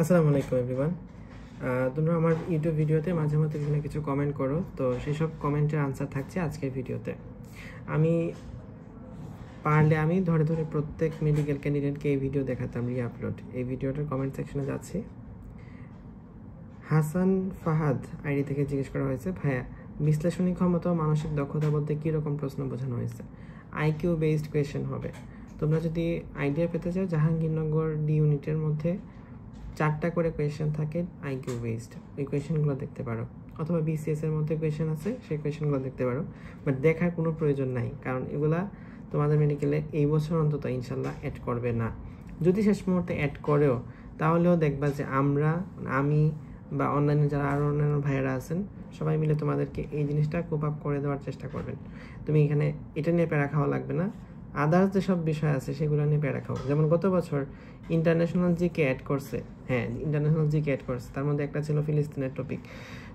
আসসালামু আলাইকুম এভরিওয়ান। তোমরা আমার ইউটিউব ভিডিওতে মাঝে মধ্যে বিভিন্ন কিছু কমেন্ট করো, তো সেই সব কমেন্টের আনসার থাকছে আজকের ভিডিওতে। আমি পারলে ধরে ধরে প্রত্যেক মেডিকেল ক্যান্ডিডেটকে এই ভিডিও দেখাতাম রি-আপলোড। এই ভিডিওটার কমেন্ট সেকশনে যাচ্ছি। হাসান ফাহাদ আইডি থেকে জিজ্ঞেস করা হয়েছে, ভাইয়া বিশ্লেষণী ক্ষমতা ও মানসিক দক্ষতা বলতে কীরকম প্রশ্ন বোঝানো হয়েছে? আইকিউ বেসড কোয়েশ্চেন হবে। তোমরা যদি আইডিয়া পেতে চাও, জাহাঙ্গীরনগর ডি ইউনিটের মধ্যে 4টা করে কোয়েশ্চেন থাকে আইকিউ বেসড, ওই কোয়েশ্চেনগুলো দেখতে পারো। অথবা বিসিএস এর মধ্যে কোয়েশ্চেন আছে, সেই কোয়েশ্চেনগুলো দেখতে পারো। বাট দেখার কোনো প্রয়োজন নাই, কারণ এগুলা তোমাদের মেডিকেলে এই বছর অন্তত ইনশাল্লাহ অ্যাড করবে না। যদি শেষ মুহূর্তে অ্যাড করেও, তাহলেও দেখবা যে আমি বা অনলাইনে যারা আরও অন্যান্য ভাইয়েরা আছেন, সবাই মিলে তোমাদেরকে এই জিনিসটা কোপ আপ করে দেওয়ার চেষ্টা করবেন। তুমি এখানে এটা নিয়ে প্যারা খাওয়া লাগবে না। আদার্স যেসব বিষয় আছে সেগুলো নিয়ে প্যারা খাও। যেমন গত বছর ইন্টারন্যাশনাল জিকে অ্যাড করছে, ইন্টারন্যাশনাল জিকে অ্যাড করছে, তার মধ্যে একটা ছিল ফিলিস্তিনের টপিক।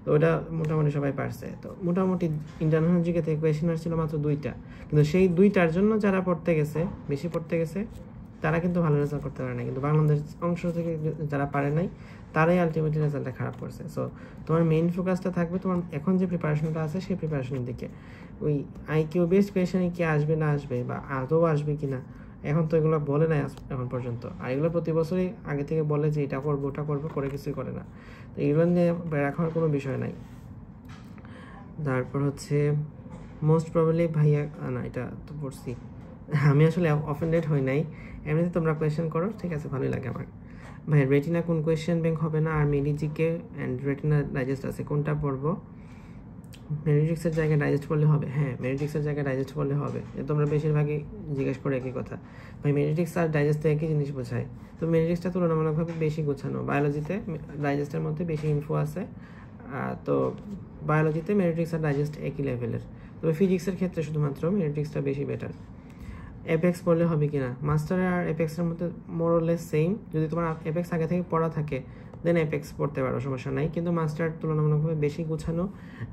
তো ওটা মোটামুটি সবাই পারছে। তো মোটামুটি ইন্টারন্যাশনাল জিকে থেকে কোয়েশনার ছিল মাত্র 2টা, কিন্তু সেই 2টার জন্য যারা বেশি পড়তে গেছে তারা কিন্তু ভালো রেজাল্ট করতে পারে না। কিন্তু বাংলাদেশ অংশ থেকে যারা পারে নাই, তারাই আলটিমেটলি রেজাল্টটা খারাপ করছে। সো তোমার মেইন ফোকাসটা থাকবে তোমার এখন যে প্রিপারেশনটা আছে সেই প্রিপারেশনের দিকে। ওই আইকিউ বেসড কোয়েশনে কি আসবে না আসবে, বা আদৌ আসবে কি না, এখন তো এগুলো বলে নাই এখন পর্যন্ত। আর এগুলো প্রতি বছরই আগে থেকে বলে যে এটা করবো ওটা করবো, করে কিছুই করে না। তো এগুলো নিয়ে রাখার কোনো বিষয় নাই। তারপর হচ্ছে মোস্ট প্রবাবলি ভাইয়া, না এটা তো পড়ছি, আমি আসলে অফেন্ডেড হই নাই। এমনিতে তোমরা কোয়েশ্চেন করো, ঠিক আছে, ভালোই লাগে আমার। ভাই রেটিনা কোন কোয়েশ্চেন ব্যাংক হবে না, আর মেডিজিকে অ্যান্ড রেটিনা ডাইজেস্ট আছে, কোনটা পড়বো? মেরিট্রিক্সের জায়গায় ডাইজেস্ট করলে হবে? হ্যাঁ, মেরিট্রিক্সের জায়গায় ডাইজেস্ট করলে হবে। তোমরা বেশিরভাগই জিজ্ঞেস করে একই কথা, ভাই মেরিট্রিক্স আর ডাইজেস্ট একই জিনিস বোঝায়। তো মেরিট্রিক্সটা তুলনামূলকভাবে বেশি গোছানো, বায়োলজিতে ডাইজেস্টের মধ্যে বেশি ইনফো আছে। তো বায়োলজিতে মেরিট্রিক্স আর ডাইজেস্ট একই লেভেলের, তবে ফিজিক্সের ক্ষেত্রে শুধুমাত্র মেরিট্রিক্সটা বেশি বেটার। এপেক্স পড়লে হবে কিনা? মাস্টার আর এপেক্সের মধ্যে মোরলেস সেম। যদি তোমার এপেক্স আগে থেকে পড়া থাকে দেন এপেক্স পড়তে পারো, সমস্যা নাই। কিন্তু মাস্টার তুলনামূলকভাবে বেশি গুছানো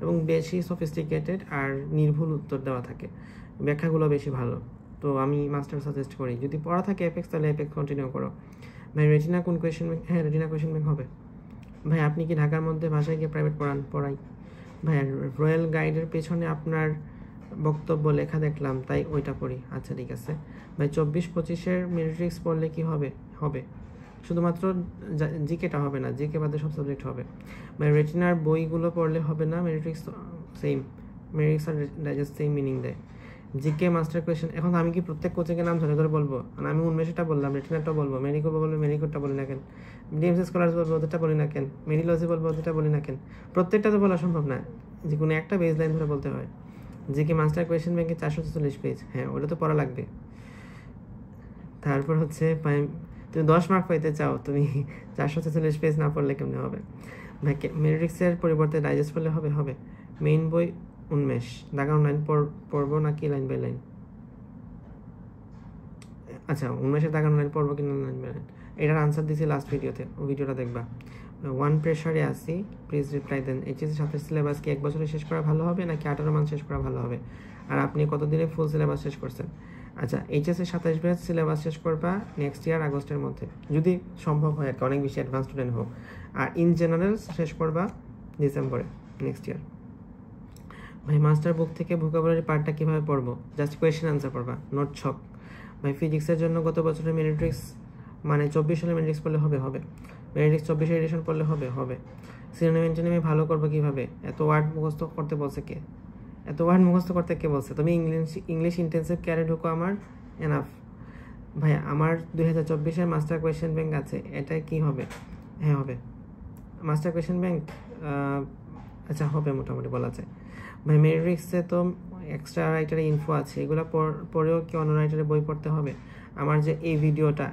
এবং বেশি সফিস্টিকেটেড আর নির্ভুল উত্তর দেওয়া থাকে, ব্যাখ্যাগুলো বেশি ভালো। তো আমি মাস্টার সাজেস্ট করি। যদি পড়া থাকে এপেক্স, তাহলে এপেক্স কন্টিনিউ করো। ভাই রেটিনা কোন কোয়েশ্চেন ব্যাংক? হ্যাঁ, রেটিনা কোয়েশ্চেন ব্যাংক হবে। ভাই আপনি কি ঢাকার মধ্যে ভাষায় গিয়ে প্রাইভেট পড়াই? ভাই রয়্যাল গাইডের পেছনে আপনার বক্তব্য লেখা দেখলাম, তাই ওইটা পড়ি। আচ্ছা ঠিক আছে ভাই। 24-25-এর মেরিট্রিক্স পড়লে কি হবে? হবে, শুধুমাত্র জিকেটা হবে না, জিকে বাদে সব সাবজেক্ট হবে। ভাই রেটিনার বইগুলো পড়লে হবে না? মেরিট্রিক্স সেম, মেরিট্রিক্স আর ডাইজেস্ট সেম মিনিং দেয়। জিকে মাস্টার কোয়েশ্চেন, এখন আমি কি প্রত্যেক কোচিংয়ের নাম ধরে ধরে বলবো? আমি উন্মেষটা বললাম, রেটিনারটা বলবো, মেরিকো বলবো, মেরিকোটা বলি না কেন? ডিএমসি স্কলার্স বলবো, ওদেরটা বলি না কেন? মেরিলজি বলবো, ওদেরটা বলি না কেন? প্রত্যেকটা তো বলা সম্ভব না, যে কোনো একটা বেস লাইন ধরে বলতে হয়। জিকে মাস্টার কোয়েশ্চেন ব্যাংকে 444 পেজ, হ্যাঁ ওটা তো পড়া লাগবে। তারপর হচ্ছে তুমি 10 মার্ক পাইতে চাও, তুমি 444 পেজ না পড়লে কেমনে হবে? মেরিট্রিক্সের পরিবর্তে ডাইজেস্ট পড়লে হবে? হবে। মেইন বই উন্মেষ, দাগা অনলাইন পড়বো নাকি লাইন বাই লাইন? আচ্ছা, উন্মেষের দাগা অনলাইন পড়বো কিনা লাইন বাই লাইন, এটার আনসার দিয়েছি লাস্ট ভিডিওতে, ও ভিডিওটা দেখবা। 1 প্রেশারে আসি, প্লিজ রিপ্লাই দেন। এইচএসসি 27 সিলেবাস কি 1 বছরে শেষ করা ভালো হবে নাকি 18 মাস শেষ করা ভালো হবে? আর আপনি কতদিনে ফুল সিলেবাস শেষ করছেন? আচ্ছা, এইচএসসি 27 ব্যাচ সিলেবাস শেষ করবা নেক্সট ইয়ার আগস্টের মধ্যে, যদি সম্ভব হয়, অনেক বেশি অ্যাডভান্স স্টুডেন্ট হোক। আর ইন জেনারেল শেষ করবা ডিসেম্বরে নেক্সট ইয়ার। ভাই মাস্টার বুক থেকে ভোকাবুলারি পার্টটা কীভাবে পড়বো? জাস্ট কোয়েশ্চেন আনসার পড়বা, নোট ছক। ভাই ফিজিক্সের জন্য গত বছরের মেরিট্রিক্স মানে 24 সালে মেরিট্রিক্স পড়লে হবে? হবে। মেরিট্রিক্স 24 এডিশন পড়লে হবে? হবে। সিনোনিম অ্যান্টোনিমি ভালো করবো কীভাবে? এত ওয়ার্ড মুখস্থ করতে বলছে কে? এত ওয়ার্ড মুখস্থ করতে কে বলছে? তুমি ইংলিশ ইন্টেন্সিভ ক্যারে ঢুকো, আমার এনাফ। ভাই আমার 2024-এর মাস্টার কোয়েশ্চেন ব্যাংক আছে, এটা কি হবে? হ্যাঁ হবে, মাস্টার কোয়েশ্চেন ব্যাংক। আচ্ছা হবে, মোটামুটি বলা যায়। ভাই মেরিট্রিক্সে তো এক্সট্রা রাইটারের ইনফো আছে, এগুলো পরেও কি অন্য রাইটারের বই পড়তে হবে? আমার যে এই ভিডিওটা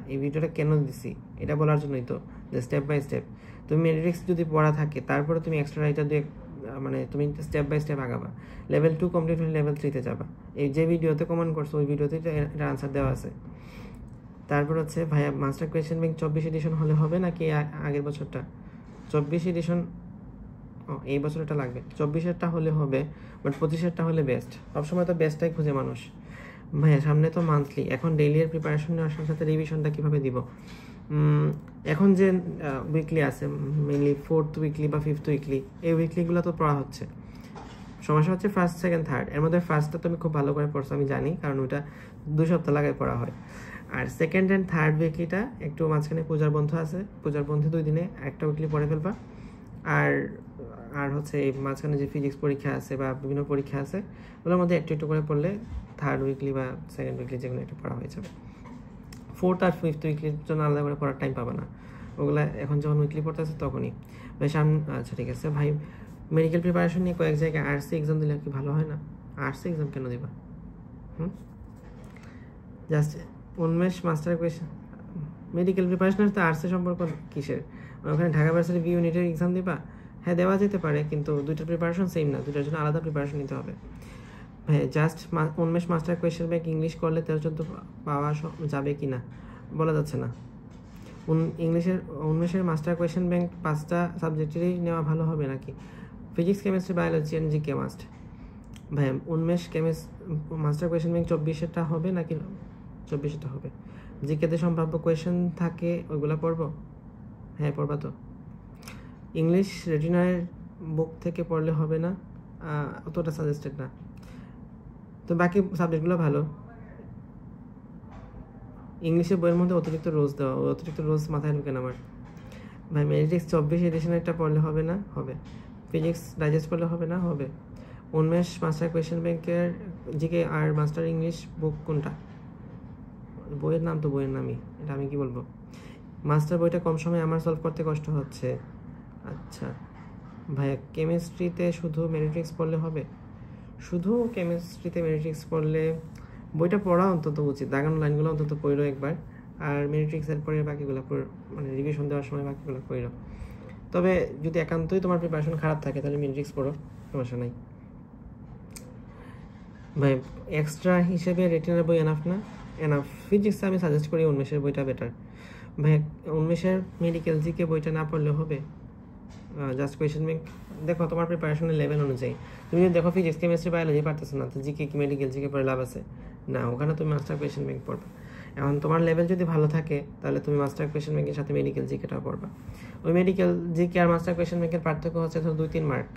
কেন দিছি, এটা বলার জন্যই তো, যে স্টেপ বাই স্টেপ তুমি মেরিট্রিক্স যদি পড়া থাকে, তারপরে তুমি এক্সট্রা রাইটার দিয়ে তুমি স্টেপ বাই স্টেপ আগাবা। লেভেল 2 কমপ্লিট হলে লেভেল 3-তে যাবা। এই যে ভিডিওতে কমেন্ট করছো, ওই ভিডিওতে এটা আনসার দেওয়া আছে। তারপর হচ্ছে ভাইয়া মাস্টার কোয়েশ্চেন ব্যাংক 24 এডিশন হলে হবে নাকি আগের বছরটা? 24 এডিশন এই বছর এটা লাগবে, 24-এরটা হলে হবে, বাট 25-এরটা হলে বেস্ট। সবসময় তো বেস্টটাই খুঁজে মানুষ। ভাইয়া সামনে তো মান্থলি, এখন ডেইলি এর প্রিপারেশন নেওয়ার সাথে সাথে রিভিশনটা কীভাবে দিব? এখন যে উইকলি আছে মেনলি 4th উইকলি বা 5th উইকলি, এই উইকলিগুলো তো পড়া হচ্ছে। সমস্যা হচ্ছে ফার্স্ট, সেকেন্ড, থার্ড। এর মধ্যে ফার্স্টটা তুমি খুব ভালো করে পড়ছো আমি জানি, কারণ ওটা 2 সপ্তাহ লাগায় পড়া হয়। আর সেকেন্ড অ্যান্ড থার্ড উইকলিটা একটু মাঝখানে পূজার বন্ধ আছে, পূজার বন্ধে 2 দিনে একটা উইকলি পড়ে ফেলবা। আর আর হচ্ছে এই মাঝখানে যে ফিজিক্স পরীক্ষা আছে বা বিভিন্ন পরীক্ষা আছে, ওগুলোর মধ্যে একটু একটু করে পড়লে থার্ড উইকলি বা সেকেন্ড উইকলি যেগুলো একটু পড়া হয়ে যাবে। 4th আর 5th উইকলির জন্য আলাদা করে পড়ার টাইম পাবে না, ওগুলো এখন যখন উইকলি পড়তে আছে তখনই। ভাই সামনে, আচ্ছা ঠিক আছে ভাই, মেডিকেল প্রিপারেশন নিয়ে কয়েক জায়গায় আর্টসে এক্সাম দিলে কি ভালো হয় না? আর্টসে এক্সাম কেন দিবা? জাস্ট উন্মেষ মাস্টার কোয়েশন, মেডিকেল প্রিপারেশনের তো আর্টসের সম্পর্ক কিসের? ওখানে ঢাকা ভার্সিটি বি ইউনিটের এক্সাম দিবা? হ্যাঁ দেওয়া যেতে পারে, কিন্তু দুইটার প্রিপারেশন সেম না, দুইটার জন্য আলাদা প্রিপারেশন নিতে হবে। হ্যাঁ জাস্ট উন্মেষ মাস্টার কোয়েশন ব্যাংক ইংলিশ করলে 13-14 পাওয়া যাবে কি না বলা যাচ্ছে না। উন্মেষের মাস্টার কোয়েশন ব্যাংক 5টা সাবজেক্টেরই নেওয়া ভালো হবে নাকি? Physics, chemistry, biology and GK must. ভাই উন্মেষ মাস্টার কোয়েশন ব্যাংক 24টা হবে নাকি? 24টা হবে। জিকেতে সম্ভাব্য কোয়েশন থাকে, ওইগুলো পড়বো? হ্যাঁ পড়বা তো। ইংলিশ রেটিনার বুক থেকে পড়লে হবে না, অতটা সাজেস্টেড না। তো বাকি সাবজেক্টগুলো ভালো। ইংলিশের বইয়ের মধ্যে অতিরিক্ত রোজ দেওয়া, অতিরিক্ত রোজ মাথায় ঢুকে না আমার। ভাই মেডিটেক্স 24 এডিশনেরটা পড়লে হবে না? হবে। ফিজিক্স ডাইজেস্ট পড়লে হবে না? হবে। উন্মেষ মাস্টার কোয়েশন ব্যাংকের জিকে আর মাস্টার ইংলিশ বুক কোনটা? বইয়ের নাম তো বইয়ের নামই, এটা আমি কি বলবো? মাস্টার বইটা কম সময় আমার সলভ করতে কষ্ট হচ্ছে। আচ্ছা ভাইয়া, কেমিস্ট্রিতে শুধু মেডিটেক্স পড়লে হবে? শুধু কেমিস্ট্রিতে মেডিটেক্স পড়লে বইটা পড়া অন্তত উচিত, দাগানো লাইনগুলো অন্তত পড়ো একবার, আর মেডিটেক্সের পরে বাকিগুলো মানে রিভিশন দেওয়ার সময় বাকিগুলো পড়ো। তবে যদি একান্তই তোমার প্রিপারেশন খারাপ থাকে তাহলে মেডিটেক্স পড়ো, সমস্যা নাই। ভাই এক্সট্রা হিসেবে রেটিনার বই এনাফ না? এনাফ। ফিজিক্সে আমি সাজেস্ট করি উন্মেষের বইটা বেটার। ভাই উন্মেষের মেডিকেল জিকে বইটা না পড়লে হবে? জাস্ট কোয়েশন ব্যাংক দেখো তোমার প্রিপারেশনের লেভেল অনুযায়ী। তুমি যদি দেখো ফিজিক্স, কেমিস্ট্রি, বায়োলজি পারতেছো না, তো জিকে কি মেডিকেল জিকে পড়ে লাভ আছে? না, ওখানে তুমি মাস্টার কোয়েশন ব্যাংক পড়বে। এখন তোমার লেভেল যদি ভালো থাকে তাহলে তুমি মাস্টার কোয়েশন ব্যাংকের সাথে মেডিকেল জিকেটাও পড়বা। ওই মেডিকেল জিকে আর মাস্টার কোয়েশন ব্যাংকের পার্থক্য হচ্ছে ধরো 2-3 মার্ক।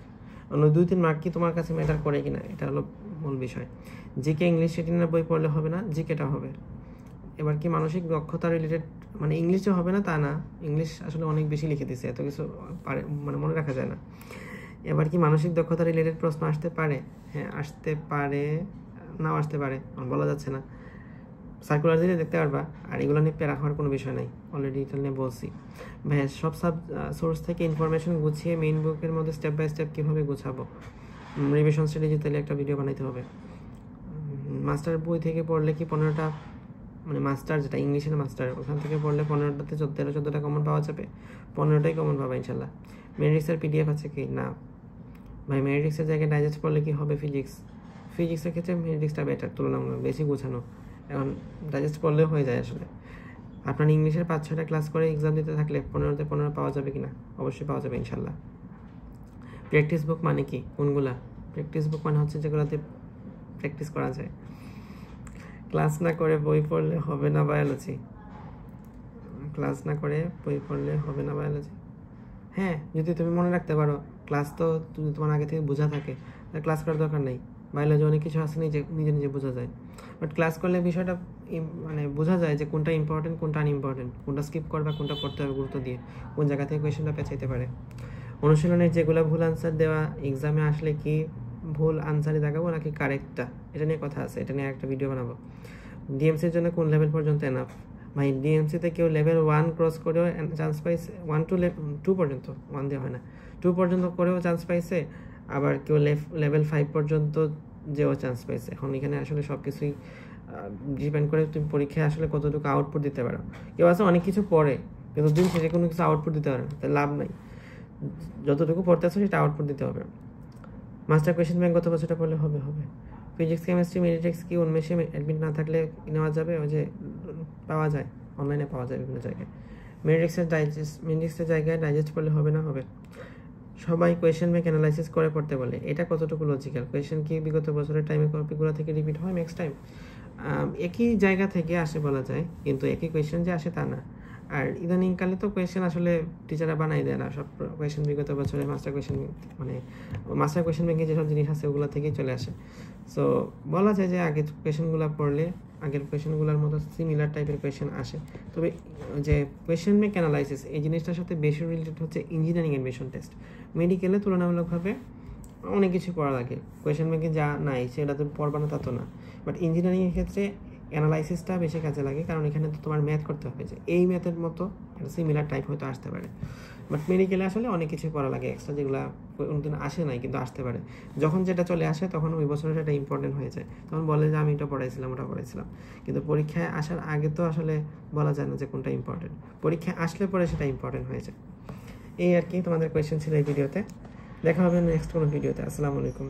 ওই 2-3 মার্ক কি তোমার কাছে ম্যাটার করে কিনা, এটা হলো মূল বিষয়। জিকে ইংলিশ রেটিনার বই পড়লে হবে না, জিকেটা হবে। এবার কি মানসিক দক্ষতা রিলেটেড, মানে ইংলিশে হবে না তা না, ইংলিশ আসলে অনেক বেশি লিখে দিছে, এত কিছু পারে মানে মনে রাখা যায় না। এবার কি মানসিক দক্ষতা রিলেটেড প্রশ্ন আসতে পারে? হ্যাঁ আসতে পারে, নাও আসতে পারে, বলা যাচ্ছে না। সার্কুলার দিলে দেখতে পারবা, আর এগুলো নিয়ে প্যারা হওয়ার কোনো বিষয় নাই, অলরেডি এটা নিয়ে বলছি। ভাইয়া সব সোর্স থেকে ইনফরমেশন গুছিয়ে মেইন বুকের মধ্যে স্টেপ বাই স্টেপ কীভাবে গুছাবো? রিভিশন স্ট্র্যাটেজি তাহলে একটা ভিডিও বানাইতে হবে। মাস্টার বই থেকে পড়লে কি 15টা, মানে মাস্টার যেটা ইংলিশের মাস্টার, ওখান থেকে পড়লে 15টাতে 13-14টা কমন পাওয়া যাবে? 15টাই কমন পাবা ইনশাল্লাহ। মেডিক্সের পিডিএফ আছে কি? না ভাই, মেডিক্সের জায়গায় ডাইজেস্ট পড়লে কি হবে? ফিজিক্সের ক্ষেত্রে মেডিক্সটা বেটার, তুলনামূলক বেশি গোছানো। এখন ডাইজেস্ট পড়লেও হয়ে যায় আসলে। আপনার ইংলিশের 5-6টা ক্লাস করে এক্সাম দিতে থাকলে 15তে 15 পাওয়া যাবে কিনা? অবশ্যই পাওয়া যাবে ইনশাল্লাহ। প্র্যাকটিস বুক মানে কি? কোনগুলা? প্র্যাকটিস বুক মানে হচ্ছে যেগুলোতে প্র্যাকটিস করা যায়। ক্লাস না করে বই পড়লে হবে না বায়োলজি? ক্লাস না করে বই পড়লে হবে না বায়োলজি? হ্যাঁ যদি তুমি মনে রাখতে পারো, ক্লাস তো তোমার আগে থেকে বোঝা থাকে, ক্লাস করার দরকার নেই। বায়োলজি অনেক কিছু আছে নিজে নিজে বোঝা যায়, বাট ক্লাস করলে বিষয়টা মানে বোঝা যায় যে কোনটা ইম্পর্টেন্ট, কোনটা আনইম্পর্টেন্ট, কোনটা স্কিপ করবা, কোনটা পড়তে হবে গুরুত্ব দিয়ে, কোন জায়গা থেকে কোয়েশনটা পেঁচাইতে পারে। অনুশীলনের যেগুলো ভুল আনসার দেওয়া, এক্সামে আসলে কি ভুল আনসারই দেখাবো নাকি কারেক্টটা, এটা নিয়ে কথা আছে, এটা নিয়ে একটা ভিডিও বানাবো। ডিএমসির জন্য কোন লেভেল পর্যন্ত এনাফ? ভাই ডিএমসিতে কেউ লেভেল 1 ক্রস করেও চান্স পাইছে, 1 to 2 পর্যন্ত, 1 দেওয়া হয় না, 2 পর্যন্ত করেও চান্স পাইছে, আবার কেউ লেভেল 5 পর্যন্ত যেও চান্স পাইছে। এখন এখানে আসলে সব কিছুই ডিপেন্ড করে তুমি পরীক্ষায় আসলে কতটুকু আউটপুট দিতে পারো। কেউ আছে অনেক কিছু পড়ে কিন্তু দিন শেষে কোনো কিছু আউটপুট দিতে পারে না, তাই লাভ নাই। যতটুকু পড়তে আসো সেটা আউটপুট দিতে হবে। মাস্টার কোয়েশন ব্যাংক গত বছরটা পড়লে হবে? ফিজিক্স, কেমিস্ট্রি, মেডিটেক্স কি উন্মেষে অ্যাডমিট না থাকলে নেওয়া যাবে? ওই যে পাওয়া যায়, অনলাইনে পাওয়া যায় বিভিন্ন জায়গায়। মেডিটেক্সের জায়গায় ডাইজেস্ট করলে হবে না? হবে। সবাই কোয়েশন ব্যাংক অ্যানালাইসিস করে পড়তে বলে, এটা কতটুকু লজিক্যাল? কোয়েশন কি বিগত বছরের টাইমে কপিগুলো থেকে রিপিট হয় নেক্সট টাইম? একই জায়গা থেকে আসে বলা যায়, কিন্তু একই কোয়েশন যে আসে তা না। আর ইদানিংকালে তো কোয়েশ্চেন আসলে টিচাররা বানাই দেয় না, সব কোয়েশ্চেন বিগত বছরে মাস্টার কোয়েশ্চেন ব্যাংকে যেসব জিনিস আছে ওগুলো থেকেই চলে আসে। সো বলা যায় যে আগের কোয়েশ্চেনগুলো পড়লে আগের কোয়েশ্চেনগুলোর মতো সিমিলার টাইপের কোয়েশ্চেন আসে। তবে যে কোয়েশ্চেন ব্যাংক অ্যানালাইসিস এই জিনিসটার সাথে বেশি রিলেটেড হচ্ছে ইঞ্জিনিয়ারিং অ্যাডমিশন টেস্ট। মেডিকেলে তুলনামূলকভাবে অনেক কিছু পড়া লাগে, কোয়েশ্চেন ব্যাংকে যা নাই সেটা তো পড়বা না তা তো না, বাট ইঞ্জিনিয়ারিংয়ের ক্ষেত্রে অ্যানালাইসিসটা বেশি কাজে লাগে, কারণ এখানে তো তোমার ম্যাথ করতে হবে, যে এই ম্যাথের মতো একটা সিমিলার টাইপ হয়তো আসতে পারে। বাট মেডিকেলে আসলে অনেক কিছু পড়া লাগে এক্সট্রা, যেগুলো কোনোদিন আসে নাই কিন্তু আসতে পারে। যখন যেটা চলে আসে তখন ওই বছরের এটা ইম্পর্টেন্ট হয়ে যায়, তখন বলে যে আমি এটা পড়াইছিলাম ওটা পড়াইছিলাম, কিন্তু পরীক্ষায় আসার আগে তো আসলে বলা যায় না যে কোনটা ইম্পর্টেন্ট, পরীক্ষায় আসলে পরে সেটা ইম্পর্টেন্ট হয়ে যায়। এই আর কি তোমাদের কোয়েশ্চেন ছিল এই ভিডিওতে। দেখা হবে নেক্সট কোনো ভিডিওতে। আসসালামু আলাইকুম।